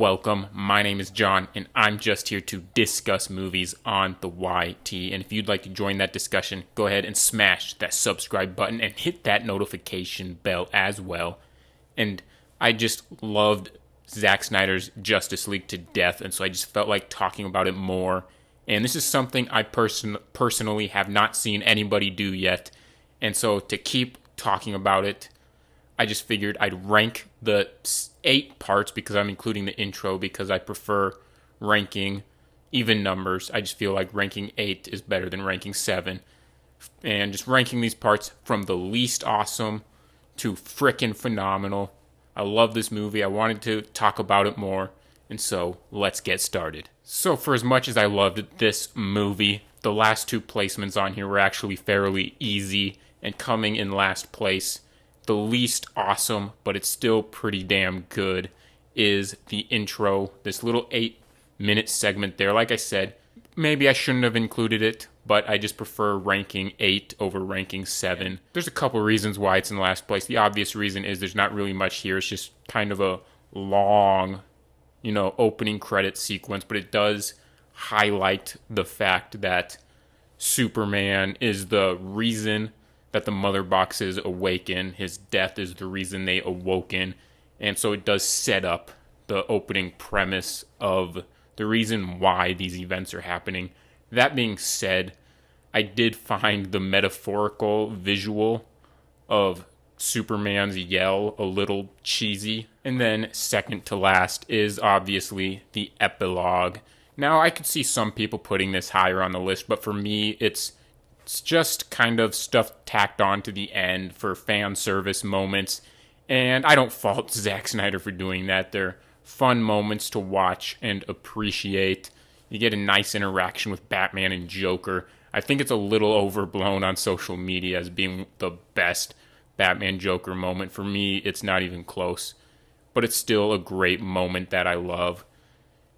welcome. My name is John, and I'm just here to discuss movies on the YT. And if you'd like to join that discussion, go ahead and smash that subscribe button and hit that notification bell as well. And I just loved Zack Snyder's Justice League to death, and so I just felt like talking about it more. And this is something I personally have not seen anybody do yet. And so to keep talking about it, I just figured I'd rank the 8 parts because I'm including the intro because I prefer ranking even numbers. I just feel like ranking 8 is better than ranking 7. And just ranking these parts from the least awesome to frickin' phenomenal. I love this movie. I wanted to talk about it more. And so let's get started. So for as much as I loved this movie, the last 2 placements on here were actually fairly easy. And coming in last place, the least awesome, but it's still pretty damn good, is the intro. This little 8-minute segment there. Like I said, maybe I shouldn't have included it, but I just prefer ranking 8 over ranking 7. There's a couple reasons why it's in last place. The obvious reason is there's not really much here. It's just kind of a long, opening credit sequence, but it does highlight the fact that Superman is the reason that the mother boxes awaken. His death is the reason they awoken. And so it does set up the opening premise of the reason why these events are happening. That being said, I did find the metaphorical visual of Superman's yell a little cheesy. And then second to last is obviously the epilogue. Now, I could see some people putting this higher on the list, but for me, it's just kind of stuff tacked on to the end for fan service moments. And I don't fault Zack Snyder for doing that. They're fun moments to watch and appreciate. You get a nice interaction with Batman and Joker. I think it's a little overblown on social media as being the best Batman-Joker moment. For me, it's not even close. But it's still a great moment that I love.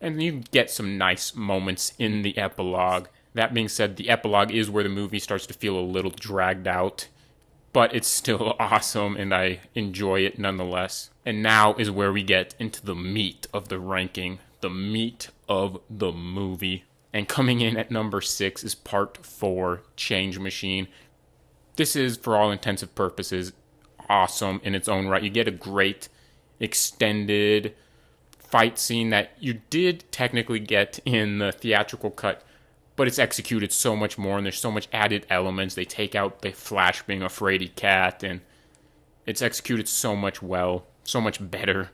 And you get some nice moments in the epilogue. That being said, the epilogue is where the movie starts to feel a little dragged out, but it's still awesome and I enjoy it nonetheless. And now is where we get into the meat of the ranking, the meat of the movie. And coming in at number 6 is Part 4, Change Machine. This is, for all intents and purposes, awesome in its own right. You get a great extended fight scene that you did technically get in the theatrical cut, but it's executed so much more, and there's so much added elements. They take out the Flash being a fraidy cat, and it's executed so much better.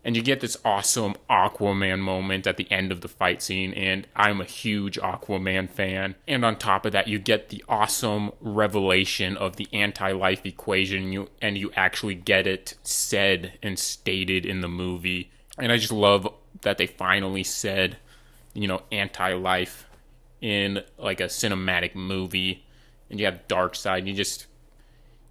And you get this awesome Aquaman moment at the end of the fight scene, and I'm a huge Aquaman fan. And on top of that, you get the awesome revelation of the anti-life equation, and you actually get it said and stated in the movie. And I just love that they finally said, anti-life in like a cinematic movie. And you have Darkseid.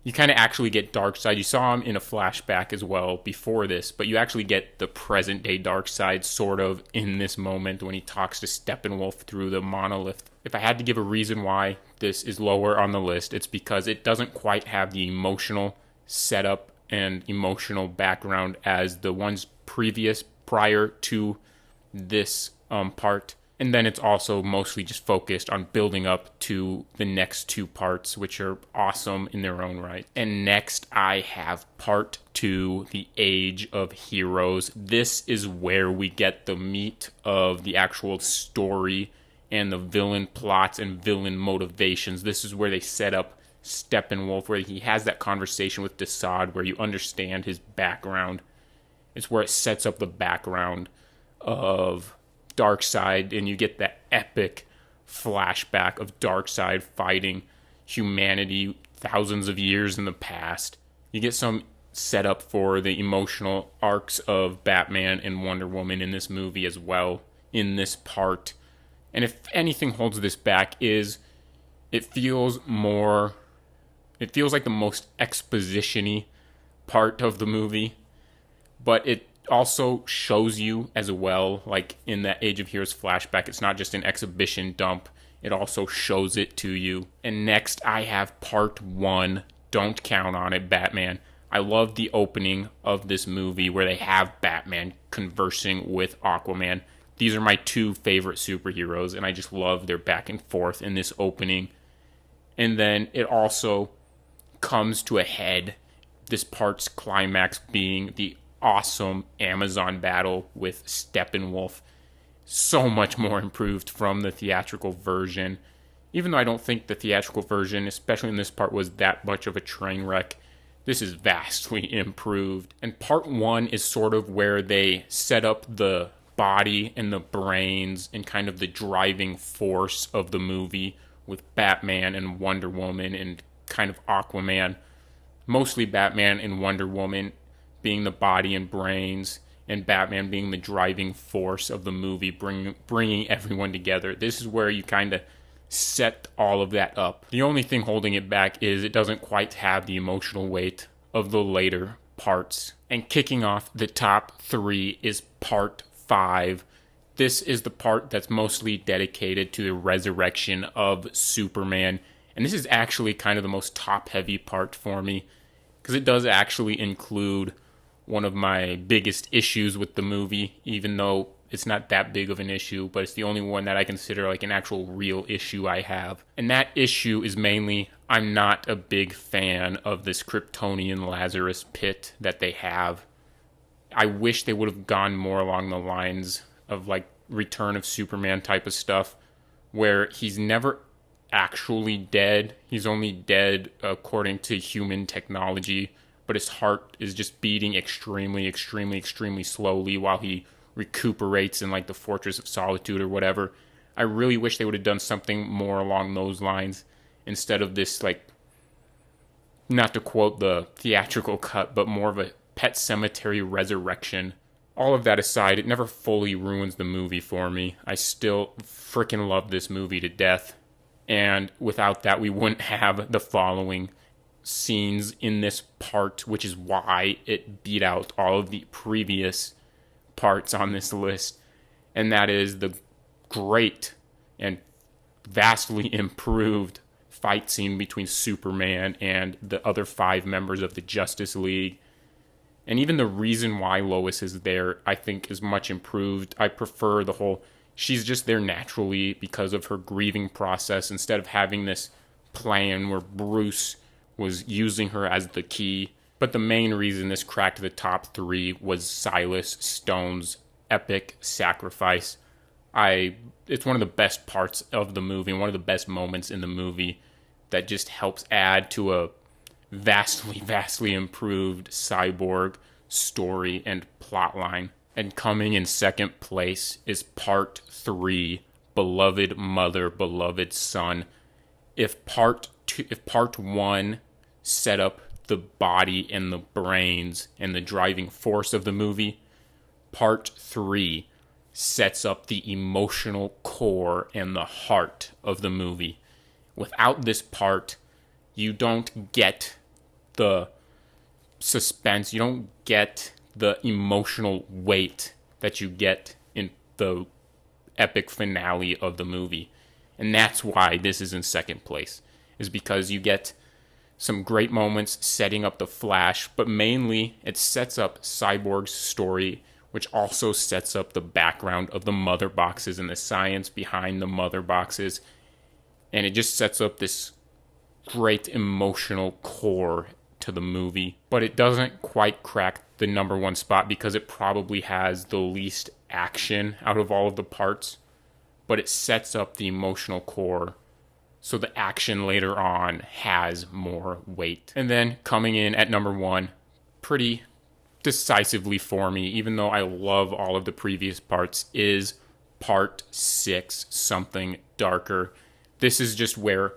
You kind of actually get Darkseid. You saw him in a flashback as well before this, but you actually get the present day Darkseid sort of in this moment when he talks to Steppenwolf through the monolith. If I had to give a reason why this is lower on the list, it's because it doesn't quite have the emotional setup and emotional background as the ones prior to this part. And then it's also mostly just focused on building up to the next 2 parts, which are awesome in their own right. And next, I have Part 2, The Age of Heroes. This is where we get the meat of the actual story and the villain plots and villain motivations. This is where they set up Steppenwolf, where he has that conversation with Desaad, where you understand his background. It's where it sets up the background of Darkseid, and you get that epic flashback of Darkseid fighting humanity thousands of years in the past. You get some setup for the emotional arcs of Batman and Wonder Woman in this movie as well, in this part. And if anything holds this back is it feels like the most exposition-y part of the movie, but it also shows you as well, like in that Age of Heroes flashback, it's not just an exhibition dump, it also shows it to you. And next I have Part 1, Don't Count on It, Batman. I love the opening of this movie where they have Batman conversing with Aquaman. These are my two favorite superheroes, and I just love their back and forth in this opening. And then it also comes to a head, this part's climax being the awesome Amazon battle with Steppenwolf. So much more improved from the theatrical version. Even though I don't think the theatrical version, especially in this part, was that much of a train wreck, this is vastly improved. And part one is sort of where they set up the body and the brains and kind of the driving force of the movie with Batman and Wonder Woman and kind of Aquaman. Mostly Batman and Wonder Woman being the body and brains, and Batman being the driving force of the movie, bringing everyone together. This is where you kind of set all of that up. The only thing holding it back is it doesn't quite have the emotional weight of the later parts. And kicking off the top three is part 5. This is the part that's mostly dedicated to the resurrection of Superman. And this is actually kind of the most top-heavy part for me, because it does actually include one of my biggest issues with the movie, even though it's not that big of an issue, but it's the only one that I consider like an actual real issue I have. And that issue is mainly, I'm not a big fan of this Kryptonian Lazarus pit that they have. I wish they would have gone more along the lines of like Return of Superman type of stuff, where he's never actually dead. He's only dead according to human technology, but his heart is just beating extremely, extremely, extremely slowly while he recuperates in like the Fortress of Solitude or whatever. I really wish they would have done something more along those lines instead of this, like, not to quote the theatrical cut, but more of a Pet Sematary resurrection. All of that aside, it never fully ruins the movie for me. I still freaking love this movie to death. And without that, we wouldn't have the following scenes in this part, which is why it beat out all of the previous parts on this list. And that is the great and vastly improved fight scene between Superman and the other 5 members of the Justice League. And even the reason why Lois is there, I think, is much improved. I prefer the whole, she's just there naturally because of her grieving process, instead of having this plan where Bruce was using her as the key. But the main reason this cracked the top 3 was Silas Stone's epic sacrifice. It's one of the best parts of the movie, one of the best moments in the movie that just helps add to a vastly, vastly improved Cyborg story and plotline. And coming in second place is part 3, Beloved Mother, Beloved Son. If part 1 set up the body and the brains and the driving force of the movie, part 3 sets up the emotional core and the heart of the movie. Without this part, you don't get the suspense, you don't get the emotional weight that you get in the epic finale of the movie. And that's why this is in second place, is because you get some great moments setting up the Flash, but mainly it sets up Cyborg's story, which also sets up the background of the mother boxes and the science behind the mother boxes. And it just sets up this great emotional core to the movie. But it doesn't quite crack the number 1 spot because it probably has the least action out of all of the parts. But it sets up the emotional core, so the action later on has more weight. And then coming in at number 1, pretty decisively for me, even though I love all of the previous parts, is part 6, Something Darker. This is just where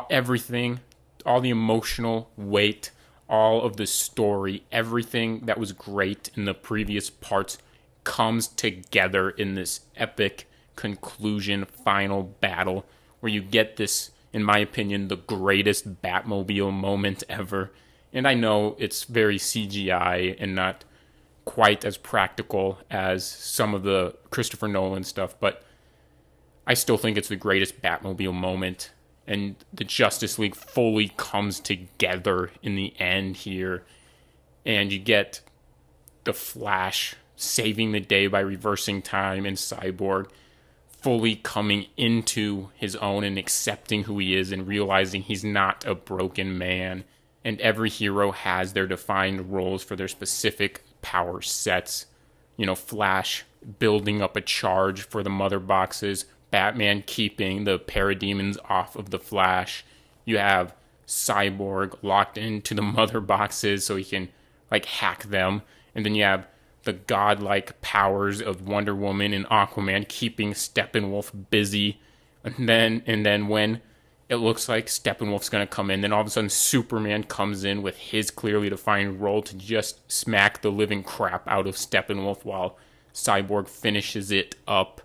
everything, all the emotional weight, all of the story, everything that was great in the previous parts comes together in this epic conclusion, final battle, where you get this, in my opinion, the greatest Batmobile moment ever. And I know it's very CGI and not quite as practical as some of the Christopher Nolan stuff, but I still think it's the greatest Batmobile moment. And the Justice League fully comes together in the end here. And you get the Flash saving the day by reversing time, and Cyborg fully coming into his own and accepting who he is and realizing he's not a broken man. And every hero has their defined roles for their specific power sets. Flash building up a charge for the mother boxes, Batman keeping the parademons off of the Flash. You have Cyborg locked into the mother boxes so he can hack them. And then you have the godlike powers of Wonder Woman and Aquaman keeping Steppenwolf busy. And then when it looks like Steppenwolf's going to come in, then all of a sudden Superman comes in with his clearly defined role to just smack the living crap out of Steppenwolf while Cyborg finishes it up.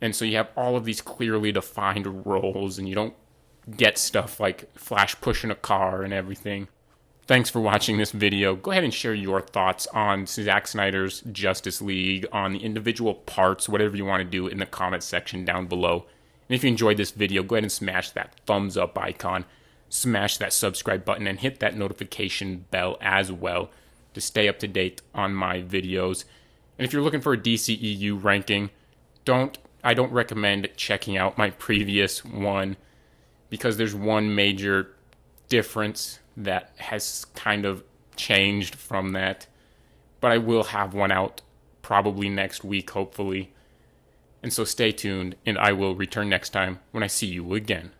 And so you have all of these clearly defined roles, and you don't get stuff like Flash pushing a car and everything. Thanks for watching this video. Go ahead and share your thoughts on Zack Snyder's Justice League, on the individual parts, whatever you want to do in the comment section down below. And if you enjoyed this video, go ahead and smash that thumbs up icon, smash that subscribe button, and hit that notification bell as well to stay up to date on my videos. And if you're looking for a DCEU ranking, I don't recommend checking out my previous one, because there's one major difference that has kind of changed from that. But I will have one out probably next week, hopefully. And so stay tuned, and I will return next time when I see you again.